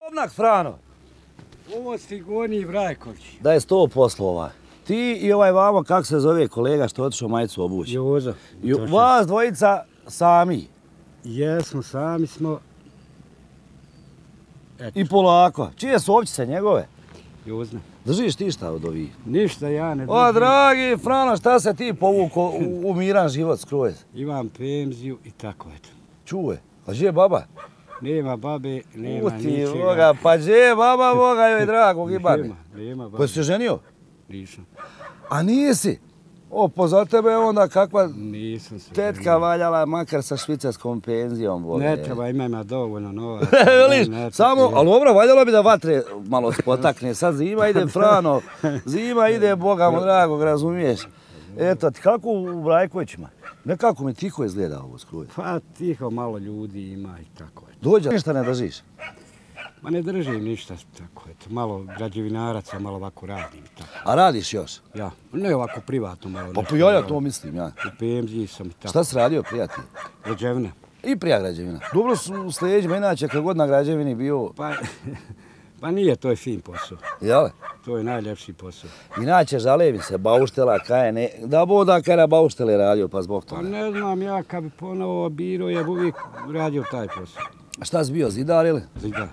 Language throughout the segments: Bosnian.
Obnak, Frano. Ovo Stigoni Vrajković. Da je 100 poslova. Ti i ovaj vamo, kako se zove kolega što je otišao majicu obući? Jozo. Vas dvojica sami. Jesmo, sami smo. I polako. Čije su ovčice njegove? Jozne. Držiš ti šta od ovih? Ništa ja ne držim. O, dragi Frano, šta se ti povuko u miran život skroz? Imam penziju i tako eto. Čuje. A gdje je baba? Nema babe, nema Uti, ničega. Boga, pa gdje je baba, Boga joj dragog i babi? Nema babe. Pa si se ženio? Nisam. A nisi? O, pa za tebe je onda kakva Nisam se tetka ženio. valjala makar sa švicarskom penzijom, Boga. Ne treba, ima dovoljno novaca. Veliš, samo, ali dobro, valjalo bi da vatre malo spotakne. Sad zima ide, Frano, zima ide, Boga mu dragog, razumiješ? Eto, kako u Vrajkovićima? Nekako mi tiho izgleda ovo skroz. Pa tiho malo ljudi ima i tako eto. Dođe, ništa ne držiš? Ma ne držim ništa tako eto. Malo građevinaraca, malo ovako radim i tako. A radiš još? Ja, ne ovako privatno malo. Pa nešto, ja to mislim, ja. U penziji sam i tako. Šta si radio, prijatelj? Građevina. I prija građevina. Dobro su u sleđima, inače kad god na građevini bio, Pa nije, to je fin posao. jel? To je najljepši posao. Inače žale mi se, bauštela, kaj ne, da boda kaj na bauštele radio, pa zbog Pa toga. ne znam, ja kad bi ponovo birao, ja bi uvijek radio taj posao. A šta si bio, zidar ili? Zidar.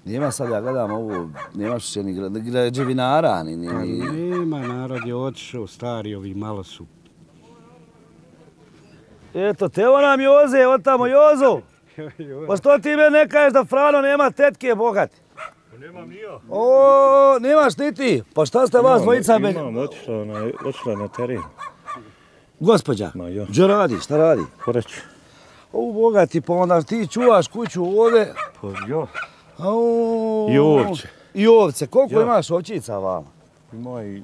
Nema sad, ja gledam ovu, nemaš više ni građevinara, ni... Pa nema, narod je otišao, stari ovi malo su. Eto, tevo nam Joze, od tamo Jozo. Pa što ti me ne kažeš da Frano nema tetke bogati? Nemam ni ja. O, nemaš ni ti. Pa šta ste vas dvojica? Imam, otišla na teren. Gospođa, Ma jo. gdje radi, šta radi? Poreć. O, bogati, pa onda ti čuvaš kuću ovdje. Pa jo. Au. I ovce. I ovce, koliko Ja. imaš ovčica vama? Ima i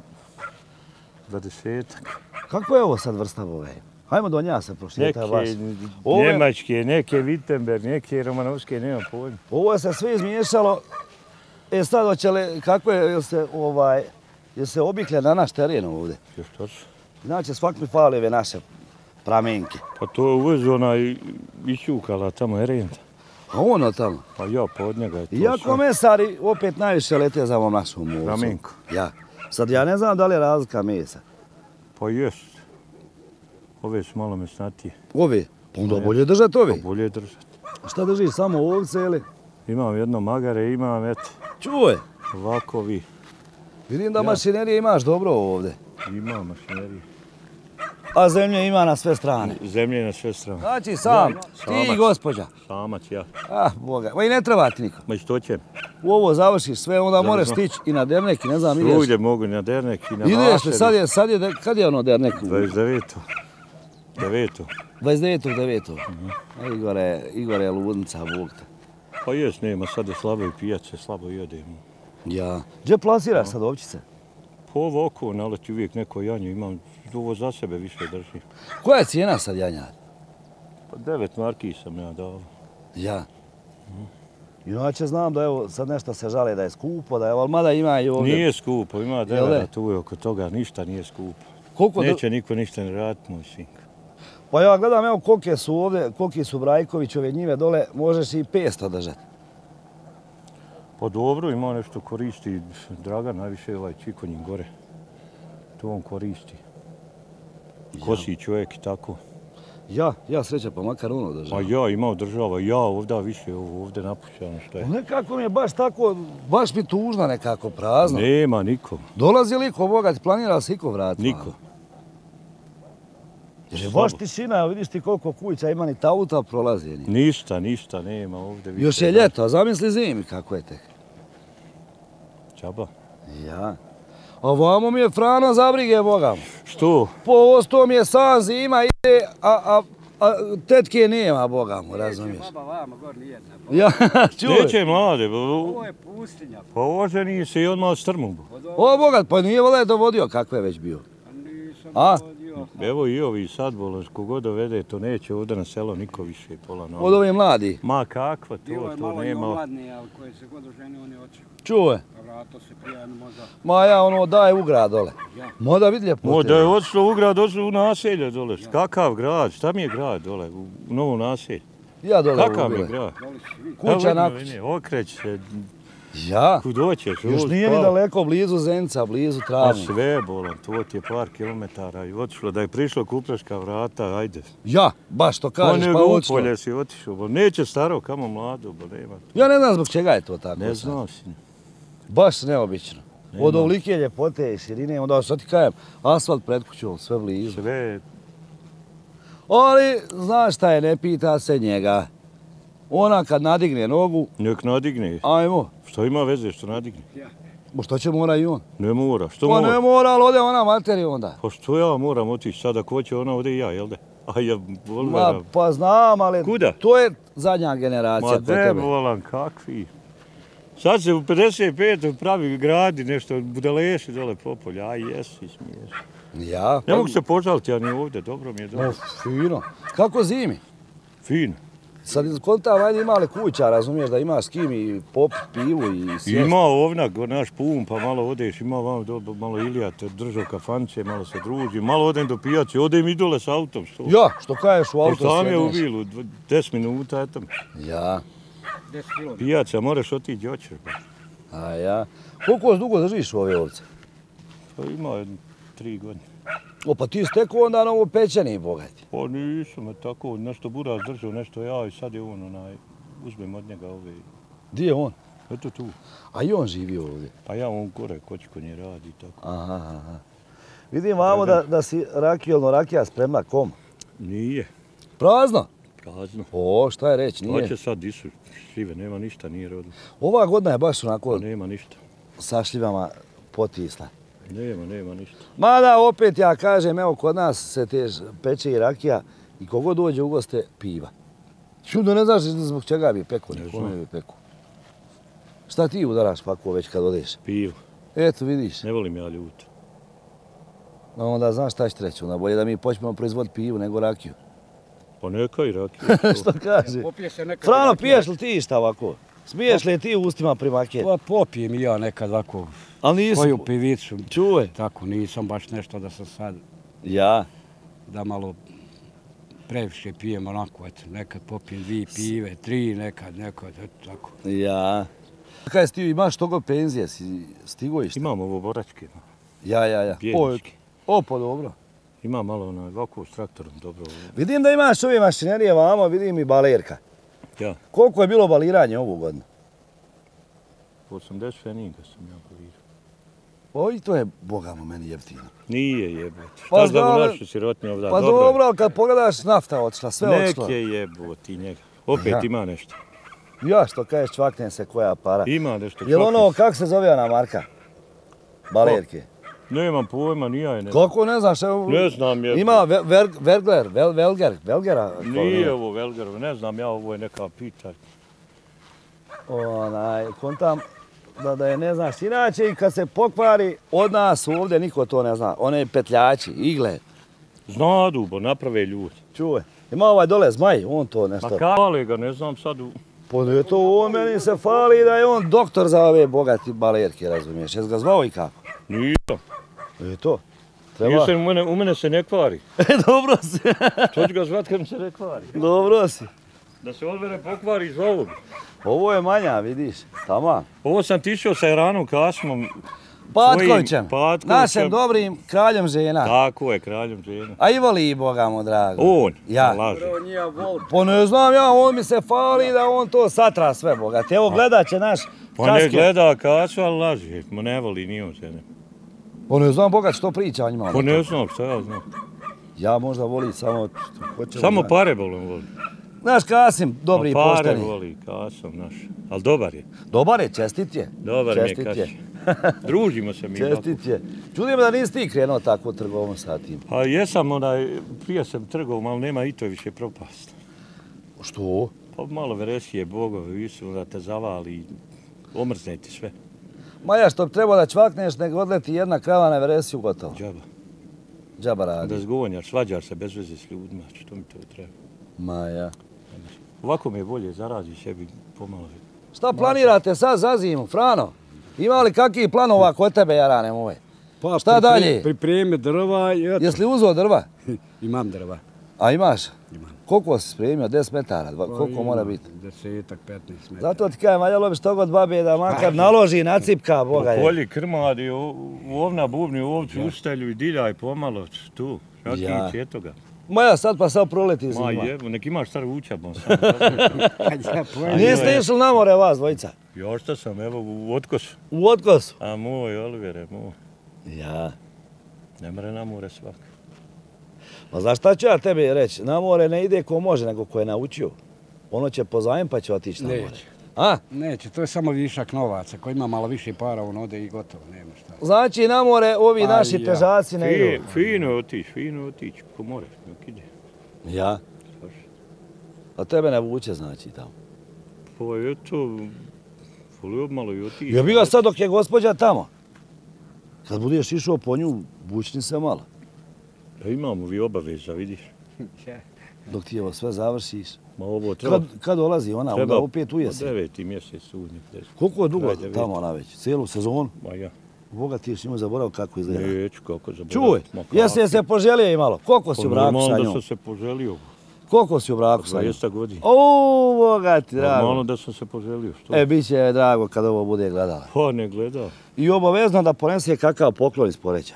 20-ak. Kako je ovo sad vrsta ove? Hajmo do nja se prošljeta baš. Neke Ove- njemačke, neke Wittenberg, neke romanovske, nema pojma. Ovo se sve izmiješalo. E sad hoće li, kako je, jel se obiklja na naš teren ovdje? Još točno. Znači svak mi fali ove naše pramenke. Pa to je uvez onaj išćukala tamo Erenta. A ono tamo. Pa ja, pod njega je to Iako sve. mesari opet najviše lete za ovom našom ovcom. Pramenku. Ja. Sad ja ne znam da li je razlika mesa. Pa jest. Ove su malo mesnatije. Ove? Pa onda bolje držati ove. Pa bolje držati. Šta držiš, samo ovce ili? Imam jedno magare, imam eto, Čuj, ovako vi. vidim da mašinerije imaš dobro ovdje. Imam mašineriju. A zemlje ima na sve strane. Zemlje na sve strane. Znači sam, ti i Samac. gospođa. Samac ja. Ah, Boga. Ma i ne treba ti niko. Ma i što će? U ovo završiš sve, onda moraš Završno. stići i na dernek i ne znam, ideš. Svugdje mogu na dernek i na Ideš li, vašer. kad je ono dernek? 29. 9. 29. Igore je ludnica, Bog te. Pa jes, nema, sad je slabo i pijace, slabo jedemo. Ja. Gdje plasiraš sad ovčice? Po ovo oko naleti uvijek neko janje, imam ovo za sebe više držim. Koja je cijena sad janjad? Pa 9 marki sam ja dao. Ja. Inače znam da evo sad nešto se žale da je skupo, da je, ali mada ima i ovdje. Nije skupo, ima devara tu je oko toga, ništa nije skupo. Koliko Neće niko ništa ne raditi, moj sinko. Pa ja gledam evo kolike su ovdje, koliki su Vrajkovićove njive dole, možeš i 500 držati. Pa dobro, ima nešto koristi, Dragan najviše ovaj Čikonjin gore. To on koristi. Kosi čovjek i tako. Ja sreća pa makar ono Pa držam. ja imao država, ja ovdje više ovdje napušćano što je. Nekako mi je baš tako, baš mi tužno nekako, prazno. Nema nikom, Dolazi li ko bogat, planira se iko vratiti? niko. Jer je baš tišina, vidiš ti koliko kuća ima, ni ta auta prolazi. Ništa nema ovdje više. Još je ljeto, a zamisli zimi kako je tek. Čaba. Ja. A vamo mi je Frano zabrige, Boga. Što? Po ostalo mi je sam zima ide, a tetke nema, Boga mu, razumiješ? Baba vama, gor nijedna. Ja, čuj. Neće mlade, Ovo je pustinja. pa oženi se i odmah strmu. O, Bogat, pa nije vole dovodio kakve je već bio. Nisam A? vodio. Evo i ovi sad bolan, kogod dovede, to neće ovdje na selo niko više pola noga. Od ovih mladi. Ma kakva Bilo je to malo i nema. omladni, ali koji se god oženio, on je otišao. Čuj. Vrato se prijavno možda. Ma ja ono daj u grad dole. Ja. Moda vidi ljepote. Mo da je otišlo u grad, otišlo u naselje dole. Kakav grad, šta mi je grad dole, u novo naselje? Ja dole u Kakav je Ubile. grad? Kuća na kući. Okreć se, Ja? kud hoćeš. Još nije ni daleko, blizu Zenca, blizu Pa Travnika. sve bolan, to ti je par kilometara i otišlo. Da je prišlo Kupreška vrata, ajde. Ja, baš to Pa kažeš, nego pa u otišlo. polje si otišao, bo neće staro, kamo mlado, bo nema. Ja ne znam zbog čega je to tako. Ne sad. znam si. Baš neobično. Nema. Od ovolike ljepote i širine, onda što ti kajem, asfalt pred kućom, sve blizu. Sve, Ali, znaš šta je, ne pita se njega. Ona kad nadigne nogu, nek nadigne. ajmo, Što ima veze što nadigne? što će mora i on? Ne mora, što Pa mora? ne mora, ali ode ona materi onda. Pa što ja moram otići sada, ko će ona ode i ja, jel da? A ja volim Ma, da... pa znam, ali Kuda? to je zadnja generacija Ma kod de tebe. volan, kakvi? Sad se u 55. pravi gradi nešto, budaleši dole popolja, aj jesi, smiješ. Ja? Ne mogu se požaliti, ja ni ovdje, dobro mi je dobro. No, fino. Kako zimi? Fino. Sad kod ta vajde ima li kuća, razumiješ, da imaš s kim i popit pivu i sjest. Ima ovnak, naš pun, pa malo odeš, ima vam malo Ilija te držao kafance, malo se druži, malo odem do pijace, odem i dole s autom, što? Ja, što kažeš u Pa auto sam je u sjedneš. Vilu, 10 minuta, eto. Ja, 10 km. Pijaca, moraš otići, hoćeš. a ja. Koliko dugo držiš u ove ovce? Pa ima 3 godine. O, pa ti stekao onda novo pečeni, bogati. Pa nisam, tako, nešto buraz držao, nešto ja i sad je on uzmem od njega ove, Di je on? eto tu. A i on živi ovdje. Pa ja on gore, kočko nje radi, tako. Aha. Vidim vamo da si rakija spremna, kom? Nije, Prazno? prazno. O, šta je reći, Pa nije. će sad disu, šljive, nema ništa, nije rodno. Ova godina je baš Pa onako nema ništa, sa šljivama potisla. nema ništa. Mada opet ja kažem, evo kod nas se te peče i rakija i kogo dođe u goste piva. Čudno ne znaš zbog čega bi peko, Ne kome znam. bi peko. Šta ti udaraš pako već kad odeš? Pivo, Eto vidiš, ne volim ja ljuto. no, onda znaš šta ću reći, onda bolje da mi počnemo proizvoditi pivu nego rakiju. Pa neka i rakija. Što kaže? Popije se nekad Frano, rakija. piješ li ti šta ovako? Smiješ li ti ustima primaket? Pa popijem i ja nekad ovako Ali nisi... koju pivicu. Čuvaj. Tako, nisam baš nešto da sam sad, Ja. da malo previše pijem onako, eto, nekad popijem 2 pive, 3, nekad, eto, tako. Ja. Kaj si ti imaš togo penzije, si stigo i šta? Imam ovo boračke, Ja. pjeničke. O, pa dobro. Ima malo ovako s traktorom, dobro. Vidim da imaš ove mašinerije vamo, vidim i balerka. Ja, Koliko je bilo baliranje ovu godinu? 80 feninga sam ja polirao. Oj, to je, bogamo, meni jeftino. Nije jebot. Pa Šta da mu znam, našu sirotnju ovdje? Pa dobro, ali kad pogledaš, nafta otišla, sve otišlo. Nek je jebot i njega. Opet Ja. ima nešto. Ja, što kažeš, čvakne se koja para. Ima nešto. Jel ono, čvakne kako se zove ona marka? Balerke. se. Nemam pojma, ni ja je ne. Kako ne znaš? Evo, Ne znam je. Ima Velgera. Nije ovo Velgerovo, ne znam ja, ovo je neka pita. Kontam da je ne znaš. Inače, i kad se pokvari, od nas ovdje niko to ne zna. One petljači, igle. Znadu, bo naprave ljudi. Čuvaj. Ima ovaj dole zmaj, on to nešto. Pa kale ga, ne znam sad u... Pa je to on meni se fali da je on doktor za ove bogati balerke, razumiješ? Jesi ga zvao i kako? Nisam. Je to. Treba. Nisam, u mene se ne kvari. Dobro si. To ću ga zvat kad mi se ne kvari. Dobro si. Da se od mene pokvari iz ovog. Ovo je manja, vidiš. Tama. Ovo sam tišao sa Iranom Kasmom. Patkovićem. Patkovićem. Našem dobrim kraljem žena. Tako je, kraljem žena. A i voli Boga mu drago. On, Ja. laže. Pa ne znam ja, on mi se fali da on to satra sve bogat. Evo gledat će naš Pa ne kaske. gleda Kasma, ali laže. Ma ne voli ni on žene. Pa ne znam bogat što priča o njima. Pa ne znam šta ja znam. Ja možda voli samo... hoće li Samo znati. pare volim voli. Znaš Kasim, dobri i Ma pare pošteni. voli, Kasam naš. Ali dobar je. Dobar je, čestit je. Dobar mi je Čestit Kasim. Družimo se mi. ovako. Čestit je. Čudim da nisi ti krenuo tako trgovom sa tim. Pa jesam prije sam trgov, ali nema i to više propast. Što? Pa malo veresije bogovi, visu da te zavali, omrzne ti sve. Maja, što bi trebao da čvakneš, nego odleti jedna krava na veresiju, gotovo. Džaba. Džaba radi. Da zgonjaš, svađaš se bez veze s ljudima, što mi to treba. Maja. Ovako mi je bolje, zaradi sebi pomalo. Šta planirate sad za zimu, Frano? Ima li kakvih planova kod tebe, Jarane moje? Pa, Šta dalje? Pripremi drva i eto. Jesi li uzeo drva? Imam drva. A imaš? Imam. Koliko si spremio? 10 metara? Koliko mora biti? 10-15 metara. Zato ti kažem, valjalo bi što god babe da makar naloži, nacipka, Boga je. Polji, krmadi, ovna bubni, ovcu ustelju i diljaj pomalo tu. Šaki i četoga. Moja sad pa sad proleti zima. Ma jebu, nek imaš star vučabon sam. Niste išli na more vas dvojica? Još šta sam, evo, u Otkosu. U Otkosu? A moj, Olivere, moj. Ja. Ne mre na more svak. Ma znaš šta ću ja tebi reći? Na more ne ide ko može, nego ko je naučio. Ono će pozajm pa će otići na more. Neće. A? Neće, to je samo višak novaca. Ko ima malo više para, on ode i gotovo, nema šta. Znači na more ovi naši težaci ne idu. Fino otići, ko more, nek ide. Ja? A tebe ne vuče znači tamo? Pa eto, volio bi malo i otići. Ja bi ga sad dok je gospođa tamo. Kad budeš išao po nju, vučni se malo. Ja imamo vi obaveza, vidiš. Dok ti evo sve završiš. Ma ovo treba... Kad dolazi ona, onda opet u jesen? 9. mjesec sudnji. Koliko je dugo tamo ona već? Cijelu sezonu? Ma ja. Boga ti još imao zaboravio kako izgleda. Neću kako zaboravio. Čuj, jesi se poželio i malo? Koliko si u braku sa njom? Normalno da sam se poželio. Koliko si u braku sa njom? 20 godina. O, Boga ti drago. Normalno da sam se poželio. Bit će drago kad ovo bude gledala. Pa ne gleda. I obavezno da ponese kakav poklon iz Poreča.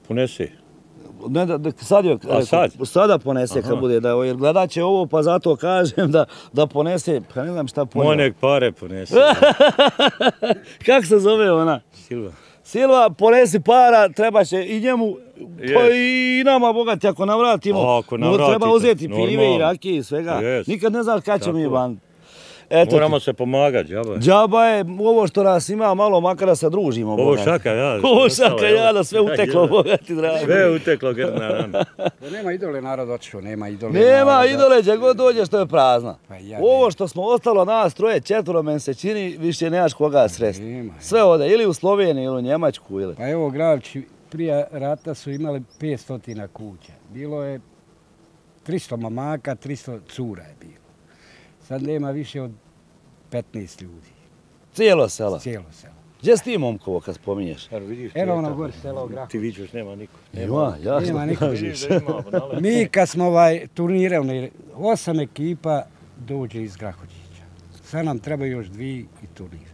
Ponese. Ne, sada ponese kad bude, jer gledat će ovo pa zato kažem da ponese, pa ne znam šta ponese. Monek pare ponese. Kako se zove ona? Silva. Silva, ponesi para, treba će i njemu, pa i nama bogati ako navratimo. Treba uzeti pive i rakije i svega. Nikad ne znaš kad ćemo mi ban. Moramo se pomagati, džaba je. Džaba je, ovo što nas ima malo, makar da se družimo. Ovo šaka ja. Ovo šaka ja, da sve uteklo, bogati dragi. Sve uteklo, grdna rana. Nema idole, narod otišao, nema idole. Nema idole, gdje god dođe što je prazna. Ovo što smo ostalo nas troje, 4 meni se čini, više nemaš koga sresti. Sve ode, ili u Sloveniji, ili u Njemačku, ili... Pa evo, Gravči, prije rata su imali 500 kuća. Bilo je 300 mamaka, 300 cura je bilo. Sad nema više od 15 ljudi. Cijelo selo? Cijelo selo. Gdje si ti Momkovo kad spominješ? Evo ono gore selo Grahović. Ti vidiš, nema niko. Nema niko. Mi kad smo turnirali, 8 ekipa dođe iz Grahovića. Sad nam treba još 2 i turnir.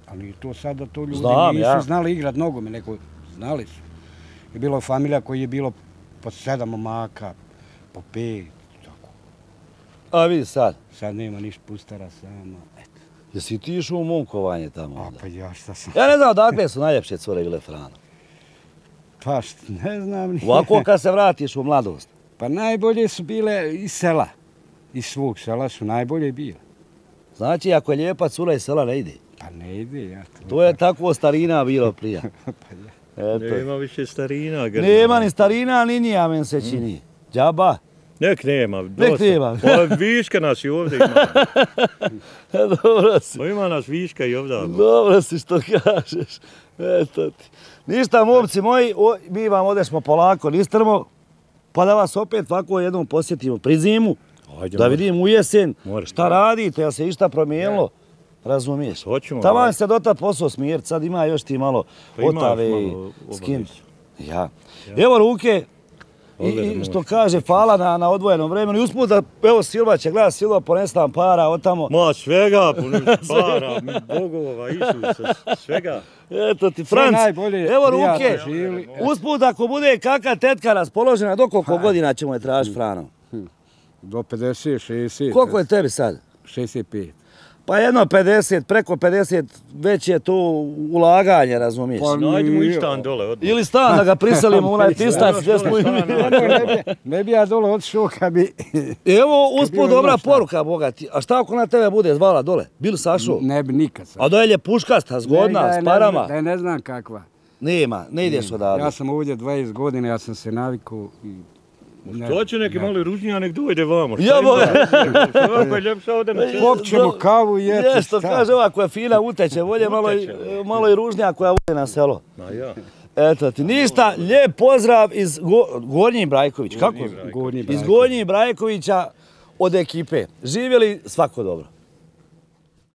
Ali to sad da to ljudi nisu znali igrat nogome, nego znali su. Je bilo familija koji je bilo po 7 momaka, po 5. A vidi sad. Sad nema niš pustara samo, eto. Jesi ti išao u momkovanje tamo? A pa ja šta sam... Ja ne znam odakle su najljepše cure bile Frano. Pa ne znam. Ovako kad se vratiš u mladost? Pa najbolje su bile iz sela. Iz svog sela su najbolje bile. Znači ako je lijepa cura iz sela ne ide? Pa ne ide, ja to... To je tako starina bilo prije. Nema više starina. Nema ni starina, ni nija men se čini. Džaba. Nek nema, Nek nema. Viška nas i ovdje ima. Dobro si. Ima nas viška i ovdje. Dobro si što kažeš. Eto ti. Ništa, momci moji, mi vam odešmo polako nistrmo, pa da vas opet ovako jednom posjetimo pri zimu, da vidim u jesen šta radite, jel se išta promijenilo. Razumiješ? Taman se do tad posao smirt, sad ima još ti malo otave i skin. Ja. Evo ruke. I što kaže, hvala na odvojenom vremenu. I usput da, evo Silva će gledati, Silva ponese nam para od tamo. Ma svega, para, bogova, Isusa, svega. Eto ti, Franc, evo ruke. Usput ako bude kakva tetka raspoložena, do koliko godina ćemo je tražiti, Frano? Do 50, 60. Koliko je tebi sad? 65. Pa jedno 50, preko 50, već je to ulaganje, razumiješ? Pa najdemo i stan dole odmah. Ili stan da ga priselimo u najtistac gdje smo imi. Ne bi ja dole otišao kad bi... Evo, usput dobra poruka, Boga ti. A šta ako na tebe bude zvala dole? Bil sašao? Ne bi nikad sad. A da je puškasta, zgodna, s parama? Da ne znam kakva. Nema, ne ideš odavde. Ja sam ovdje 20 godina, ja sam se navikao i... To će neki mali ružnija, nek dojde vamo. Ja, Boga. Ovako je ljepša ode na cestu. Popćemo kavu i jeti. Nešto kaže ova koja fina uteče, volje malo i ružnija koja vode na selo. Eto ti, ništa, lijep pozdrav iz Gornji Brajković. Kako? Iz Gornji Brajkovića od ekipe. Živjeli svako dobro.